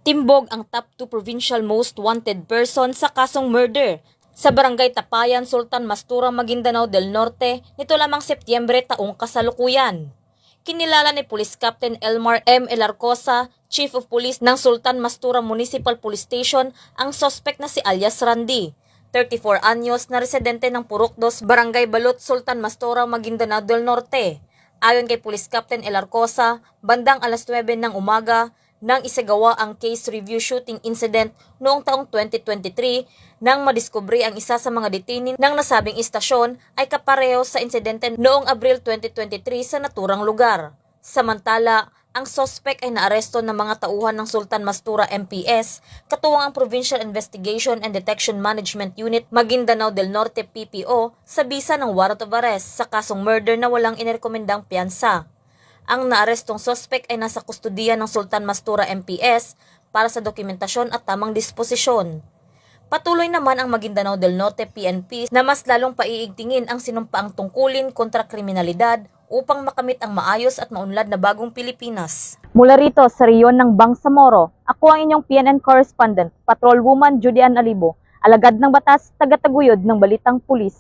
Timbog ang top 2 provincial most wanted person sa kasong murder sa Barangay Tapayan, Sultan Mastura, Maguindanao del Norte nito lamang Setyembre taong kasalukuyan. Kinilala ni Police Captain Elmar M. Elarcosa, Chief of Police ng Sultan Mastura Municipal Police Station, ang suspect na si alias Randy, 34 anyos na residente ng Purok 2, Barangay Balut, Sultan Mastura, Maguindanao del Norte. Ayon kay Police Captain Elarcosa, bandang alas 9 ng umaga, nang isagawa ang case review shooting incident noong taong 2023 nang madiskubre ang isa sa mga detainee ng nasabing istasyon ay kapareho sa insidente noong Abril 2023 sa naturang lugar. Samantala, ang suspect ay naaresto ng mga tauhan ng Sultan Mastura MPS, katuwang ang Provincial Investigation and Detection Management Unit Maguindanao del Norte PPO sa bisa ng warrant of arrest sa kasong murder na walang inirekomendang piyansa. Ang naarestong suspect ay nasa kustudiya ng Sultan Mastura MPS para sa dokumentasyon at tamang disposisyon. Patuloy naman ang Maguindanao del Norte PNP na mas lalong paiigtingin ang sinumpaang tungkulin kontra kriminalidad upang makamit ang maayos at maunlad na bagong Pilipinas. Mula rito sa reyon ng Bangsamoro, ako ang inyong PNN correspondent, Patrolwoman Judy Ann Alibo, alagad ng batas, tagataguyod ng Balitang Pulis.